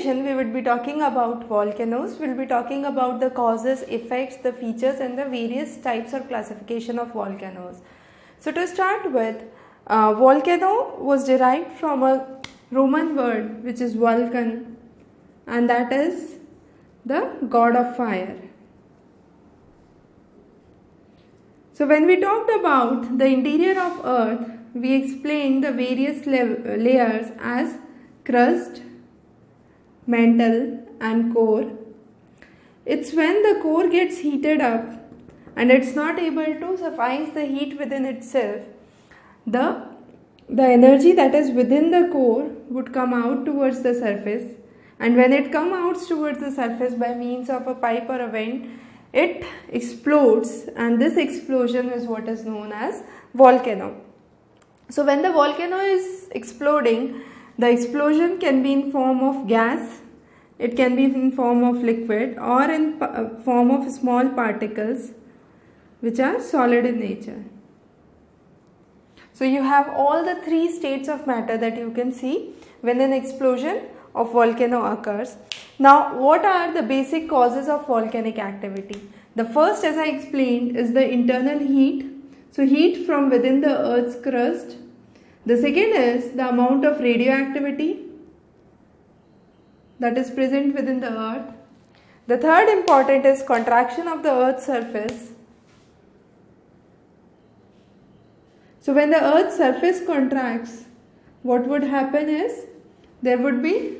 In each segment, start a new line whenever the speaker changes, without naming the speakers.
session we would be talking about volcanoes. We'll be talking about the causes, effects, the features and the various types or classification of volcanoes. So to start with, volcano was derived from a Roman word which is Vulcan, and that is the god of fire. So when we talked about the interior of earth, we explained the various layers as crust, mantle and core. It's when the core gets heated up and it's not able to suffice the heat within itself, the energy that is within the core would come out towards the surface, and when it comes out towards the surface by means of a pipe or a vent, it explodes, and this explosion is what is known as volcano. So when the volcano is exploding, the explosion can be in form of gas, it can be in form of liquid, or in form of small particles which are solid in nature. So you have all the three states of matter that you can see when an explosion of volcano occurs. Now, what are the basic causes of volcanic activity? The first, as I explained, is the internal heat. So heat from within the earth's crust. The second is the amount of radioactivity that is present within the earth. The third important is contraction of the earth's surface. So when the earth's surface contracts, what would happen is there would be,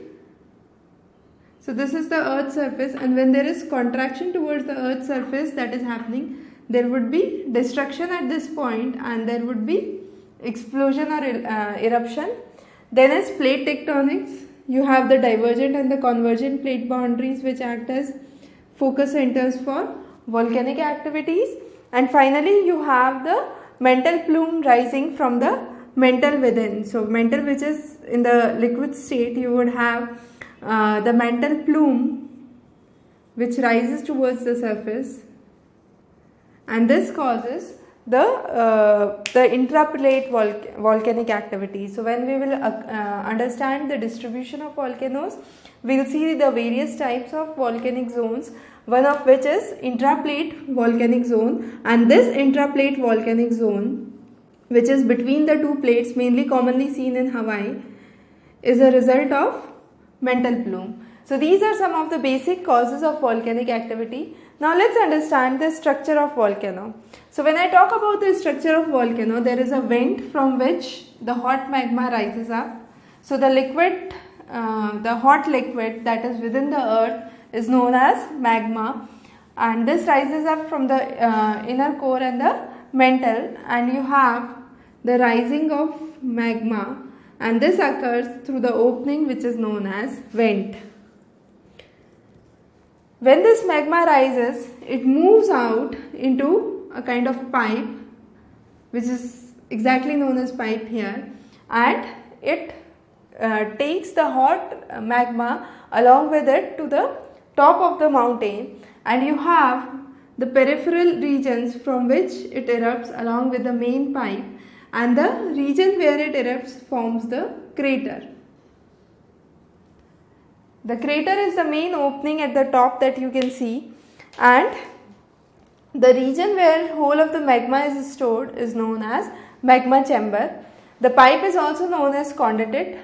so this is the earth's surface, and when there is contraction towards the earth's surface that is happening, there would be destruction at this point and there would be explosion or eruption. Then is plate tectonics. You have the divergent and the convergent plate boundaries which act as focus centers for volcanic activities. And finally you have the mantle plume rising from the mantle within. So mantle, which is in the liquid state, you would have the mantle plume which rises towards the surface, and this causes the intraplate volcanic activity. So when we will understand the distribution of volcanoes, we will see the various types of volcanic zones, one of which is intraplate volcanic zone, and this intraplate volcanic zone, which is between the two plates, mainly commonly seen in Hawaii, is a result of mantle plume. So these are some of the basic causes of volcanic activity. Now let's understand the structure of volcano. So when I talk about the structure of volcano, there is a vent from which the hot magma rises up. So the liquid, the hot liquid that is within the earth is known as magma, and this rises up from the inner core and the mantle, and you have the rising of magma, and this occurs through the opening which is known as vent. When this magma rises, it moves out into a kind of pipe which is exactly known as pipe here, and it takes the hot magma along with it to the top of the mountain, and you have the peripheral regions from which it erupts along with the main pipe, and the region where it erupts forms the crater. The crater is the main opening at the top that you can see, and the region where whole of the magma is stored is known as magma chamber. The pipe is also known as condensate,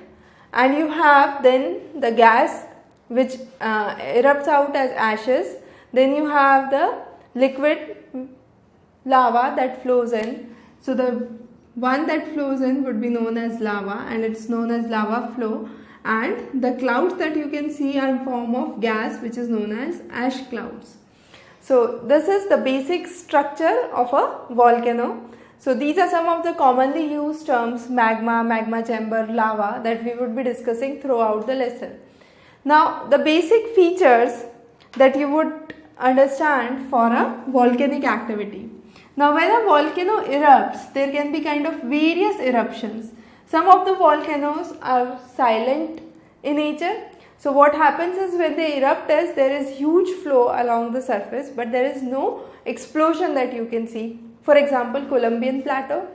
and you have then the gas which erupts out as ashes. Then you have the liquid lava that flows in. So the one that flows in would be known as lava, and it's known as lava flow, and the clouds that you can see are in form of gas which is known as ash clouds. So this is the basic structure of a volcano. So these are some of the commonly used terms: magma, magma chamber, lava, that we would be discussing throughout the lesson. Now the basic features that you would understand for a volcanic activity. Now when a volcano erupts, there can be kind of various eruptions. Some of the volcanoes are silent in nature. So what happens is when they erupt is there is huge flow along the surface, but there is no explosion that you can see. For example, Columbian Plateau.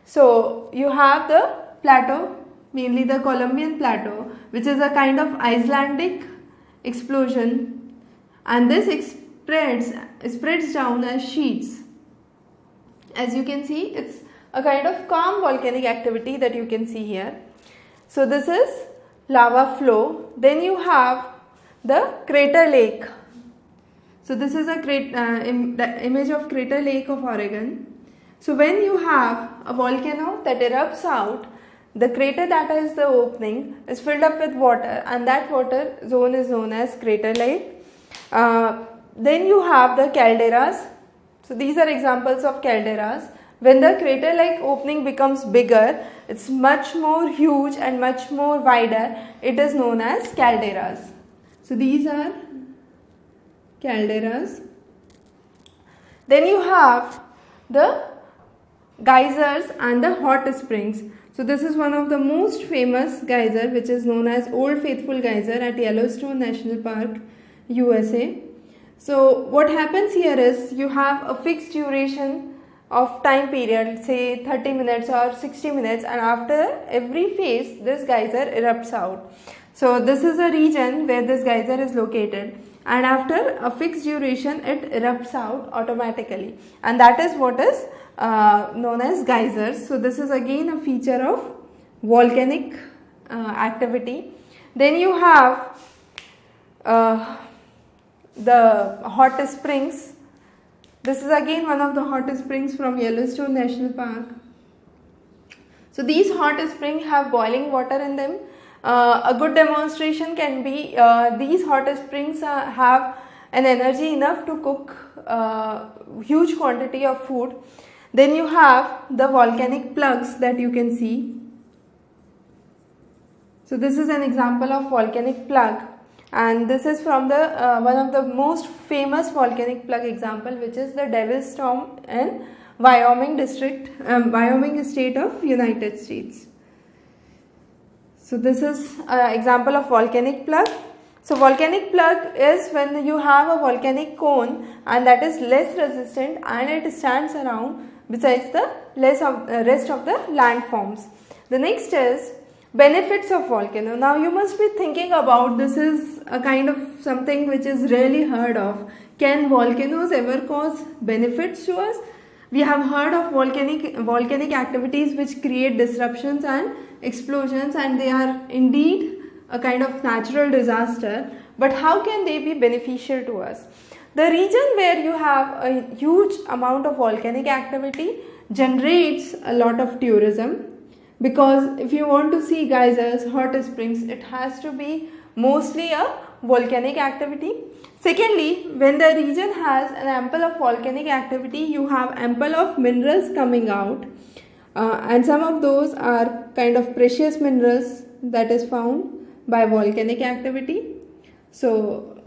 So you have the plateau, mainly the Columbian Plateau, which is a kind of Icelandic explosion, and this spreads down as sheets. As you can see, it's a kind of calm volcanic activity that you can see here. So this is lava flow. Then you have the crater lake. So this is a image of Crater Lake of Oregon. So when you have a volcano that erupts out, the crater that is the opening is filled up with water, and that water zone is known as crater lake. Then you have the calderas. So these are examples of calderas. When the crater lake opening becomes bigger, it's much more huge and much more wider, it is known as calderas. So these are calderas. Then you have the geysers and the hot springs. So this is one of the most famous geyser, which is known as Old Faithful Geyser at Yellowstone National Park, USA. So what happens here is you have a fixed duration of time period, say 30 minutes or 60 minutes, and after every phase this geyser erupts out. So this is a region where this geyser is located, and after a fixed duration it erupts out automatically, and that is what is known as geysers. So this is again a feature of volcanic activity. Then you have the hot springs. This is again one of the hot springs from Yellowstone National Park. So these hot springs have boiling water in them. A good demonstration can be these hot springs have an energy enough to cook huge quantity of food. Then you have the volcanic plugs that you can see. So this is an example of volcanic plug, and this is from the one of the most famous volcanic plug example, which is the Devil's Storm in Wyoming district, Wyoming state of United States. So this is an example of volcanic plug. So volcanic plug is when you have a volcanic cone and that is less resistant and it stands around besides the rest of the landforms. The next is benefits of volcano. Now you must be thinking about, this is a kind of something which is rarely heard of. Can volcanoes ever cause benefits to us? We have heard of volcanic activities which create disruptions and explosions, and they are indeed a kind of natural disaster, but how can they be beneficial to us? The region where you have a huge amount of volcanic activity generates a lot of tourism, because if you want to see geysers, hot springs, it has to be mostly a volcanic activity. Secondly, when the region has an ample of volcanic activity, you have ample of minerals coming out, and some of those are kind of precious minerals that is found by volcanic activity. So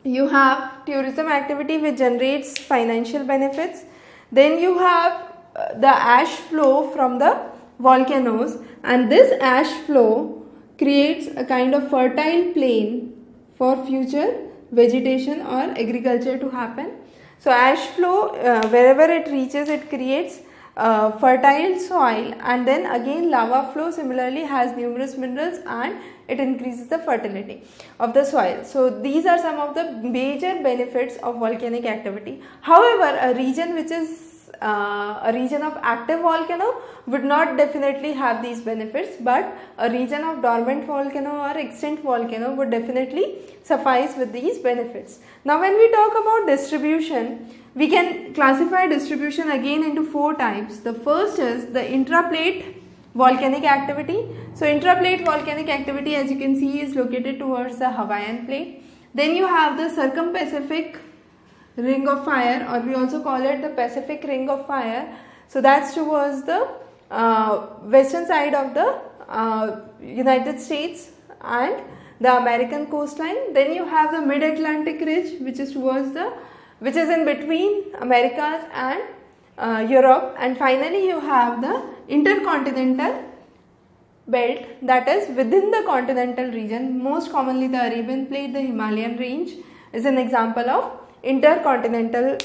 you have tourism activity which generates financial benefits. Then you have the ash flow from the volcanoes, and this ash flow creates a kind of fertile plain for future vegetation or agriculture to happen. So ash flow, wherever it reaches, it creates fertile soil, and then again lava flow similarly has numerous minerals and it increases the fertility of the soil. So these are some of the major benefits of volcanic activity. However, a region which is a region of active volcano would not definitely have these benefits, but a region of dormant volcano or extinct volcano would definitely suffice with these benefits. Now when we talk about distribution, we can classify distribution again into 4 types. The first is the intraplate volcanic activity. So intraplate volcanic activity, as you can see, is located towards the Hawaiian plate. Then you have the circum-Pacific ring of fire, or we also call it the Pacific ring of fire. So that's towards the western side of the United States and the American coastline. Then you have the mid-Atlantic ridge, which is in between Americas and Europe, and finally you have the intercontinental belt that is within the continental region. Most commonly the Arabian plate, the Himalayan range is an example of intercontinental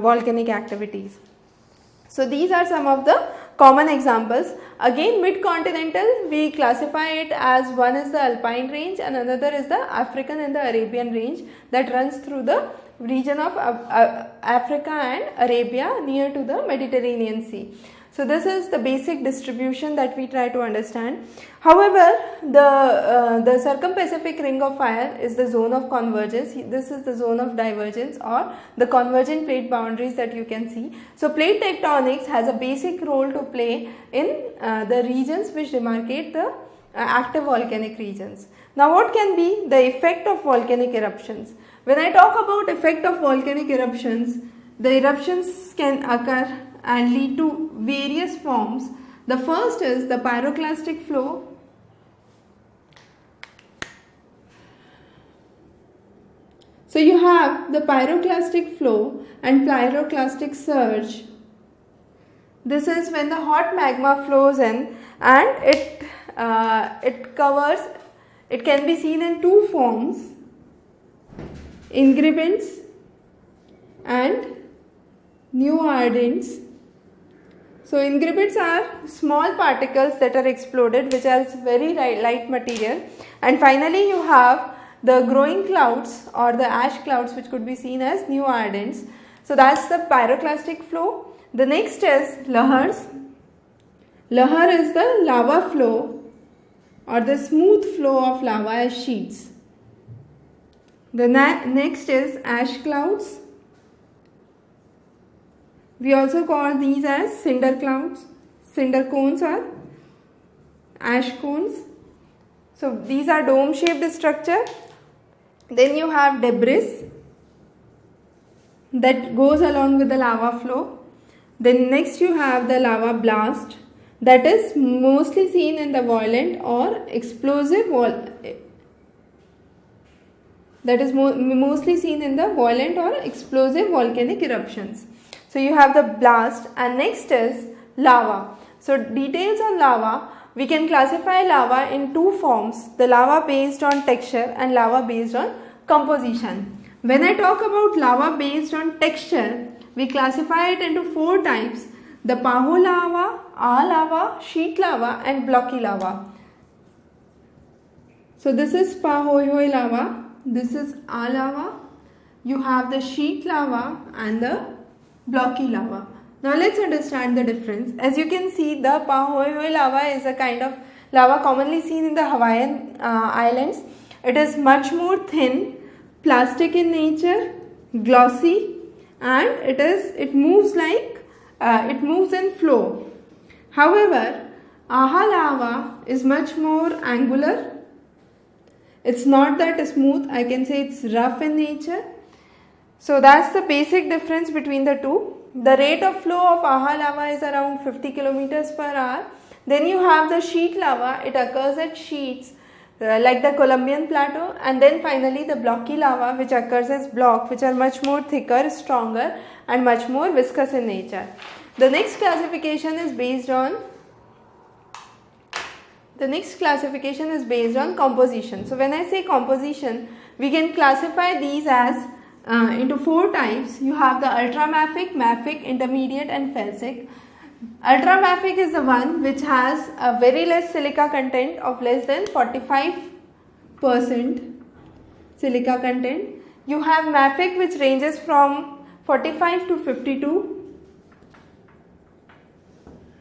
volcanic activities. So these are some of the common examples. Again, mid-continental, we classify it as one is the Alpine range and another is the African and the Arabian range that runs through the region of Africa and Arabia near to the Mediterranean Sea. So this is the basic distribution that we try to understand. However, the circum-Pacific ring of fire is the zone of convergence. This is the zone of divergence or the convergent plate boundaries that you can see. So plate tectonics has a basic role to play in the regions which demarcate the active volcanic regions. Now what can be the effect of volcanic eruptions? When I talk about effect of volcanic eruptions, the eruptions can occur and lead to various forms. The first is the pyroclastic flow. So you have the pyroclastic flow and pyroclastic surge. This is when the hot magma flows in and it can be seen in two forms, ingredients and new ardents. So ingredients are small particles that are exploded which are very light material, and finally you have the growing clouds or the ash clouds which could be seen as new ardents. So that's the pyroclastic flow. The next is lahars. Lahar is the lava flow or the smooth flow of lava as sheets. The next is ash clouds. We also call these as cinder clouds, cinder cones or ash cones. So these are dome shaped structure. Then you have debris that goes along with the lava flow. Then next you have the lava blast that is mostly seen in the violent or explosive mostly seen in the violent or explosive volcanic eruptions. So you have the blast, and next is lava. So details on lava, we can classify lava in two forms, the lava based on texture and lava based on composition. When I talk about lava based on texture, we classify it into four types: the Paho lava, A lava, sheet lava and blocky lava. So this is Pahoi lava, this is A lava, you have the sheet lava and the blocky lava. Now let's understand the difference. As you can see, the Pahoi lava is a kind of lava commonly seen in the Hawaiian islands. It is much more thin, plastic in nature, glossy, and it moves in flow. However, Aha lava is much more angular. It's not that smooth. I can say it's rough in nature. So that's the basic difference between the two. The rate of flow of Aha lava is around 50 kilometers per hour. Then you have the sheet lava. It occurs at sheets like the Columbian Plateau, and then finally the blocky lava which occurs as block, which are much more thicker, stronger and much more viscous in nature. The next classification is based on composition. So when I say composition, we can classify these as into four types. You have the ultramafic, mafic, intermediate and felsic. Ultramafic is the one which has a very less silica content of less than 45% silica content. You have mafic which ranges from 45 to 52.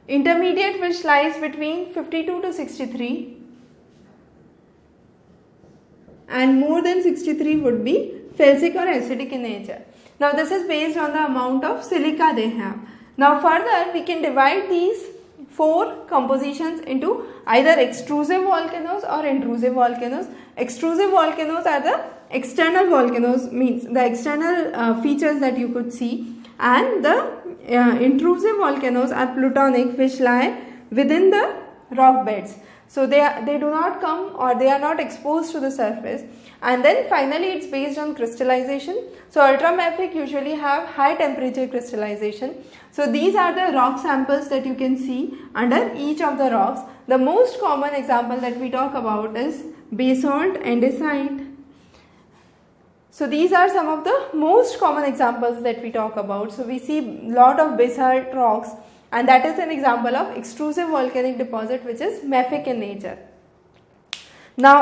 Intermediate which lies between 52 to 63. And more than 63 would be felsic or acidic in nature. Now this is based on the amount of silica they have. Now further we can divide these four compositions into either extrusive volcanoes or intrusive volcanoes. Extrusive volcanoes are the external volcanoes, means the external features that you could see, and the intrusive volcanoes are plutonic, which lie within the rock beds. So they do not come, or they are not exposed to the surface. And then finally it's based on crystallization. So ultramafic usually have high temperature crystallization. So these are the rock samples that you can see under each of the rocks. The most common example that we talk about is basalt, andesite. So these are some of the most common examples that we talk about. So we see lot of basalt rocks, and that is an example of extrusive volcanic deposit which is mafic in nature. Now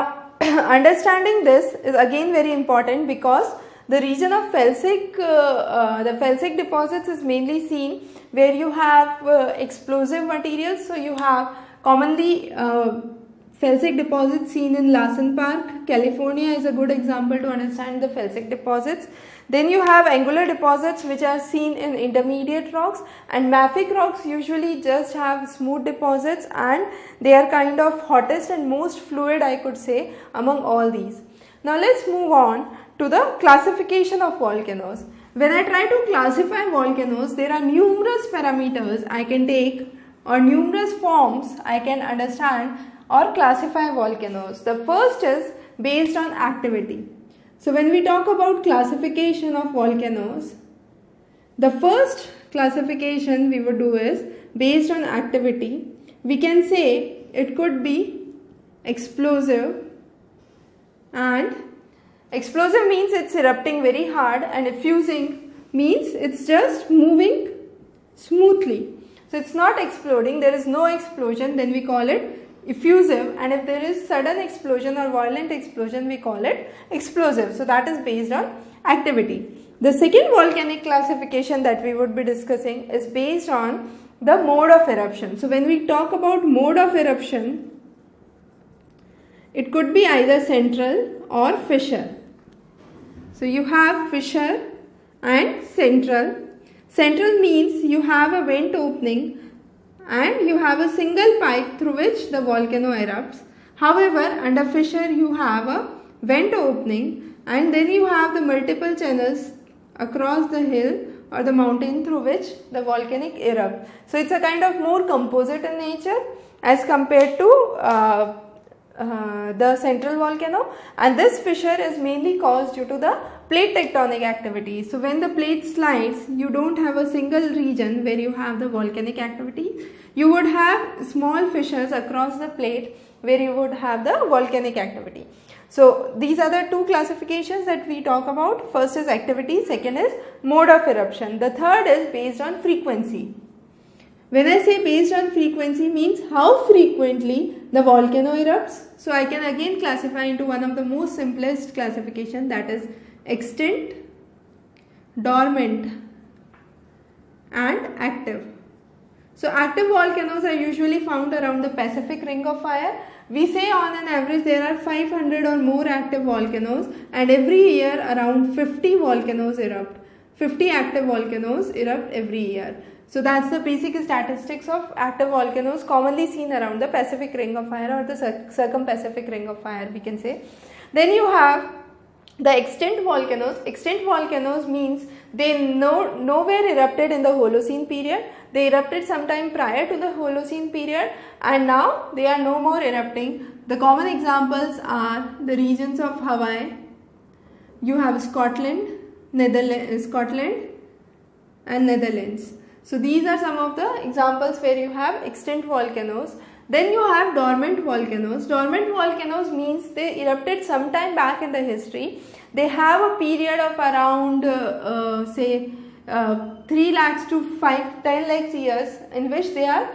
understanding this is again very important because the region of felsic, the felsic deposits is mainly seen where you have explosive materials. So you have commonly felsic deposits seen in Larsen Park. California is a good example to understand the felsic deposits. Then you have angular deposits which are seen in intermediate rocks, and mafic rocks usually just have smooth deposits, and they are kind of hottest and most fluid, I could say, among all these. Now let's move on to the classification of volcanoes. When I try to classify volcanoes, there are numerous parameters I can take or numerous forms I can understand or classify volcanoes. The first is based on activity. So when we talk about classification of volcanoes, the first classification we would do is based on activity. We can say it could be explosive, and explosive means it's erupting very hard, and effusing means it's just moving smoothly. So it's not exploding, there is no explosion, then we call it effusive, and if there is sudden explosion or violent explosion, we call it explosive. So that is based on activity. The second volcanic classification that we would be discussing is based on the mode of eruption. So when we talk about mode of eruption, it could be either central or fissure. So you have fissure and central. Central means you have a vent opening and you have a single pipe through which the volcano erupts. However, under fissure you have a vent opening, and then you have the multiple channels across the hill or the mountain through which the volcanic erupt. So it's a kind of more composite in nature as compared to the central volcano, and this fissure is mainly caused due to the plate tectonic activity. So when the plate slides, you don't have a single region where you have the volcanic activity. You would have small fissures across the plate where you would have the volcanic activity. So these are the two classifications that we talk about. First is activity, second is mode of eruption. The third is based on frequency. When I say based on frequency means how frequently the volcano erupts. So I can again classify into one of the most simplest classification, that is extinct, dormant and active. So active volcanoes are usually found around the Pacific Ring of Fire. We say on an average there are 500 or more active volcanoes, and every year around 50 volcanoes erupt. 50 active volcanoes erupt every year. So that's the basic statistics of active volcanoes commonly seen around the Pacific Ring of Fire or the Circum-Pacific Ring of Fire, we can say. Then you have the extinct volcanoes. Extinct volcanoes means they nowhere erupted in the Holocene period. They erupted sometime prior to the Holocene period, and now they are no more erupting. The common examples are the regions of Hawaii. You have Scotland and Netherlands. So these are some of the examples where you have extinct volcanoes. Then you have dormant volcanoes. Dormant volcanoes means they erupted sometime back in the history. They have a period of around 3 lakhs to 10 lakhs years in which they are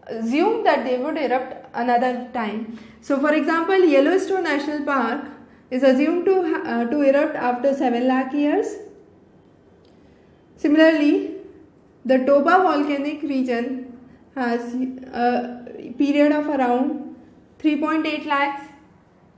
assumed that they would erupt another time. So for example, Yellowstone National Park is assumed to erupt after 7 lakh years. Similarly, the Toba volcanic region has a period of around 3.8 lakhs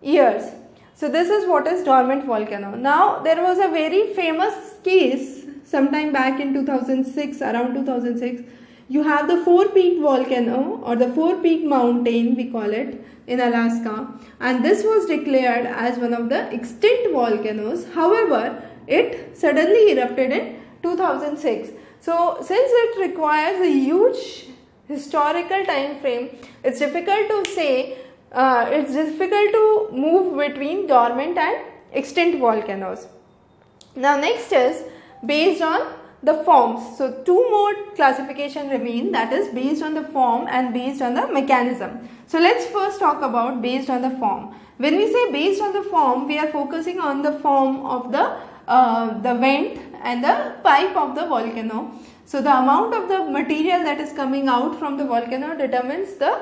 years. So this is what is dormant volcano. Now there was a very famous case sometime back in 2006, around 2006. You have the Four Peak volcano or the Four Peak mountain, we call it, in Alaska, and this was declared as one of the extinct volcanoes. However, it suddenly erupted in 2006. So since it requires a huge historical time frame, it's difficult to say, it's difficult to move between dormant and extinct volcanoes. Now next is based on the forms. So two more classification remain, that is based on the form and based on the mechanism. So let's first talk about based on the form. When we say based on the form, we are focusing on the form of the vent and the pipe of the volcano. So the amount of the material that is coming out from the volcano determines the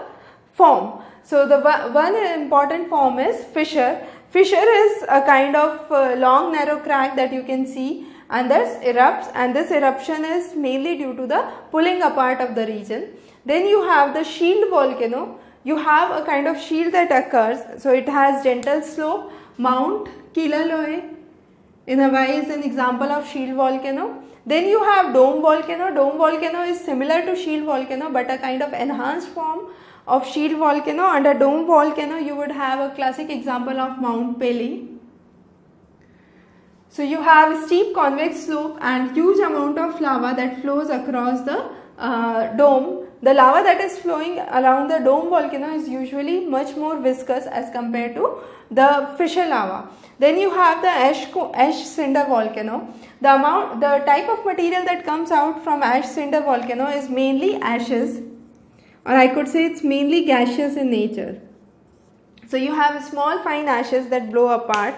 form. So the one important form is fissure. Fissure is a kind of long narrow crack that you can see and this erupts, and this eruption is mainly due to the pulling apart of the region. Then you have the shield volcano. You have a kind of shield that occurs. So it has gentle slope. Mount Kilauea in Hawaii is an example of shield volcano. Then you have dome volcano. Dome volcano is similar to shield volcano but a kind of enhanced form of shield volcano. Under dome volcano you would have a classic example of Mount Pelee. So you have steep convex slope and huge amount of lava that flows across the dome. The lava that is flowing around the dome volcano is usually much more viscous as compared to the fissure lava. Then you have the ash cinder volcano. The type of material that comes out from ash cinder volcano is mainly ashes, or I could say it's mainly gaseous in nature. So you have small fine ashes that blow apart.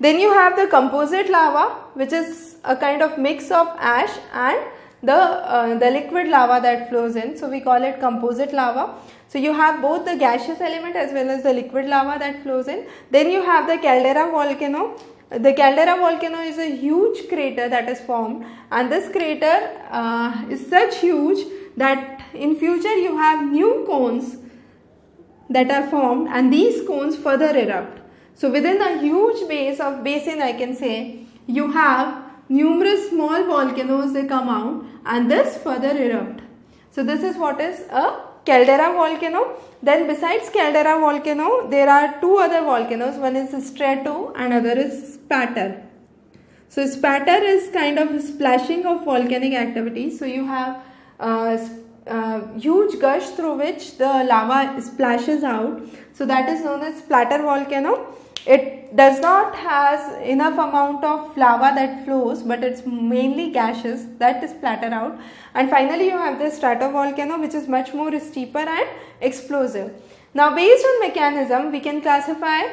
Then you have the composite lava, which is a kind of mix of ash and the liquid lava that flows in. So we call it composite lava. So you have both the gaseous element as well as the liquid lava that flows in. Then you have the caldera volcano. The caldera volcano is a huge crater that is formed, and this crater is such huge that in future you have new cones that are formed, and these cones further erupt. So within a huge basin I can say, you have numerous small volcanoes that come out and this further erupt. So this is what is a caldera volcano. Then besides caldera volcano, there are two other volcanoes. One is strato and other is spatter. So spatter is kind of a splashing of volcanic activity. So you have huge gush through which the lava splashes out. So that is known as splatter volcano. It does not has enough amount of lava that flows, but it's mainly gaseous that splatter out. And finally you have the stratovolcano, which is much more steeper and explosive. Now based on mechanism, we can classify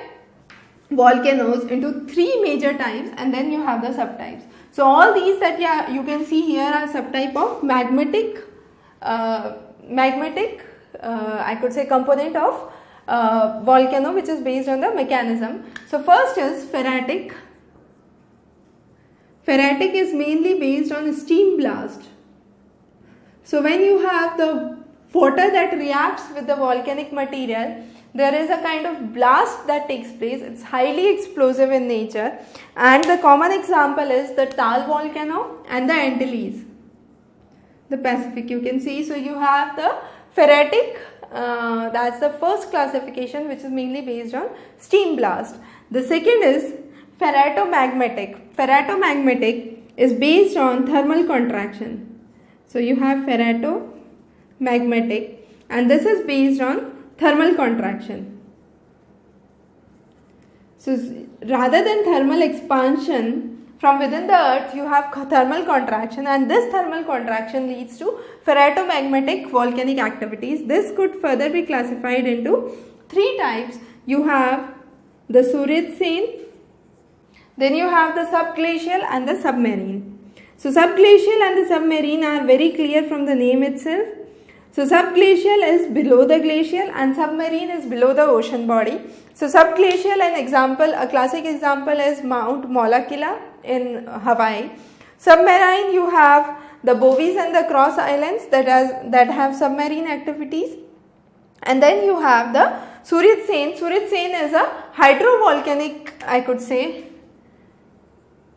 volcanoes into three major types, and then you have the subtypes. So all these that you can see here are subtype of magmatic I could say component of volcano, which is based on the mechanism. So first is phreatic. Phreatic is mainly based on steam blast. So when you have the water that reacts with the volcanic material, there is a kind of blast that takes place. It's highly explosive in nature, and the common example is the Taal volcano and the Antilles, the Pacific, you can see. So you have the phreatic, that's the first classification, which is mainly based on steam blast. The second is phreatomagmatic. Phreatomagmatic is based on thermal contraction. So you have phreatomagmatic, and this is based on thermal contraction. So rather than thermal expansion from within the earth, you have thermal contraction, and this thermal contraction leads to phreatomagmatic volcanic activities. This could further be classified into three types. You have the Suryatsen, then you have the subglacial and the submarine. So subglacial and the submarine are very clear from the name itself. So subglacial is below the glacial and submarine is below the ocean body. So subglacial, a classic example is Mount Mauna Kea in Hawaii. Submarine, you have the Bovis and the Cross Islands that have submarine activities. And then you have the Suryatsen. Suryatsen is a hydrovolcanic, I could say.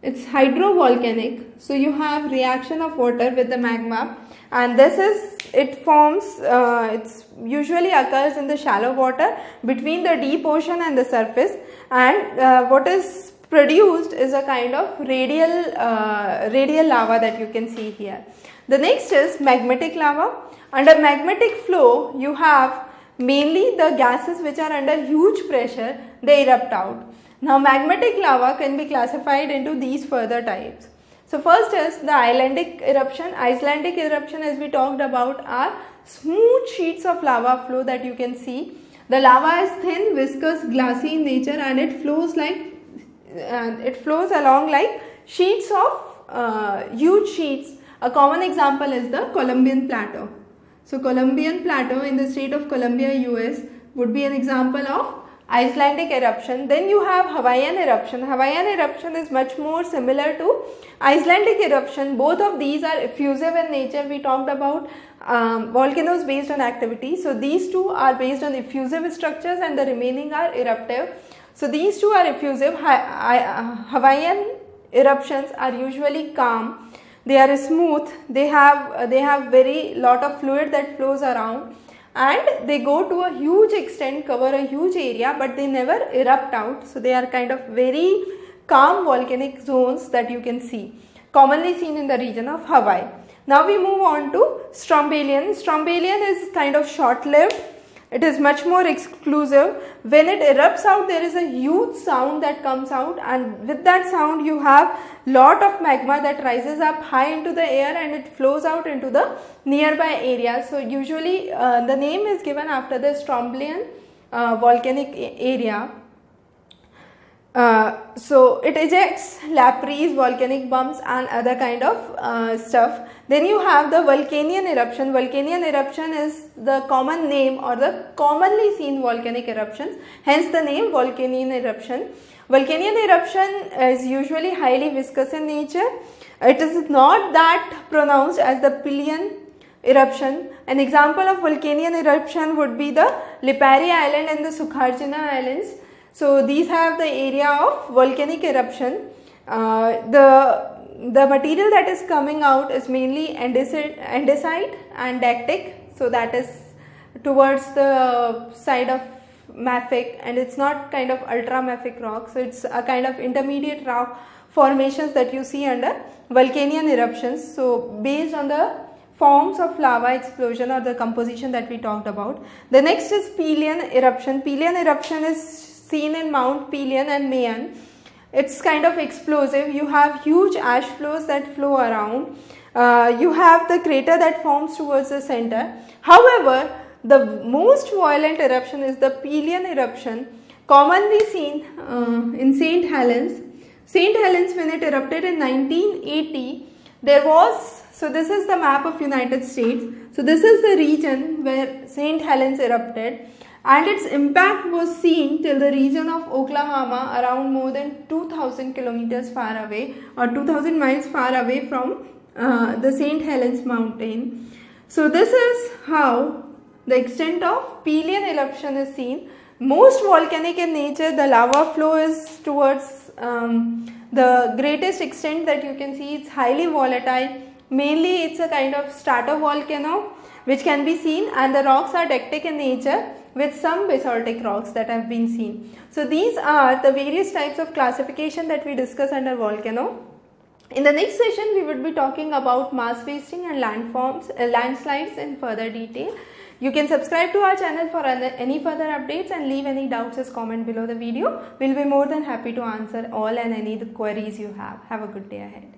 It's hydrovolcanic. So you have reaction of water with the magma, and it usually occurs in the shallow water between the deep ocean and the surface, and what is produced is a kind of radial lava that you can see here. The next is magmatic lava. Under magmatic flow, you have mainly the gases which are under huge pressure, they erupt out. Now magmatic lava can be classified into these further types. So first is the Icelandic eruption. Icelandic eruption, as we talked about, are smooth sheets of lava flow that you can see. The lava is thin, viscous, glassy in nature, and it flows along like sheets of huge sheets A common example is the Columbian Plateau. So Columbian Plateau in the state of Columbia, US would be an example of Icelandic eruption. Then you have Hawaiian eruption. Hawaiian eruption is much more similar to Icelandic eruption. Both of these are effusive in nature. We talked about volcanoes based on activity. So these two are based on effusive structures and the remaining are eruptive. So these two are effusive. Hawaiian eruptions are usually calm. They are smooth. They have very lot of fluid that flows around, and they go to a huge extent, cover a huge area, but they never erupt out. So they are kind of very calm volcanic zones that you can see, commonly seen in the region of Hawaii. Now we move on to Strombolian. Strombolian is kind of short-lived. It is much more exclusive. When it erupts out, there is a huge sound that comes out, and with that sound you have lot of magma that rises up high into the air and it flows out into the nearby area. So usually the name is given after the Strombolian volcanic area. So it ejects laprise, volcanic bumps and other kind of stuff. Then you have the Vulcanian eruption. Vulcanian eruption is the common name or the commonly seen volcanic eruptions, hence the name Vulcanian eruption. Vulcanian eruption is usually highly viscous in nature. It is not that pronounced as the Pylian eruption. An example of Vulcanian eruption would be the Lipari Island and the Sukharjina Islands. So these have the area of volcanic eruption. The material that is coming out is mainly andesite and dactic. So that is towards the side of mafic, and it's not kind of ultra mafic rock. So it's a kind of intermediate rock formations that you see under Vulcanian eruptions. So based on the forms of lava explosion or the composition that we talked about. The next is Pylian eruption. Pylian eruption is seen in Mount Pylian and Mayon. It's kind of explosive. You have huge ash flows that flow around. You have the crater that forms towards the center. However, the most violent eruption is the Pylian eruption, commonly seen in St. Helens. St. Helens, when it erupted in 1980, there was, so this is the map of United States. So this is the region where St. Helens erupted, and its impact was seen till the region of Oklahoma, around more than 2000 kilometers far away or 2000 miles far away from the St. Helens mountain. So this is how the extent of Pylian eruption is seen. Most volcanic in nature, the lava flow is towards the greatest extent that you can see. It's highly volatile. Mainly it's a kind of stratovolcano which can be seen, and the rocks are dactic in nature with some basaltic rocks that have been seen. So these are the various types of classification that we discuss under volcano. In the next session, we would be talking about mass wasting and landslides in further detail. You can subscribe to our channel for any further updates and leave any doubts as comment below the video. We'll be more than happy to answer all and any queries you have. Have a good day ahead.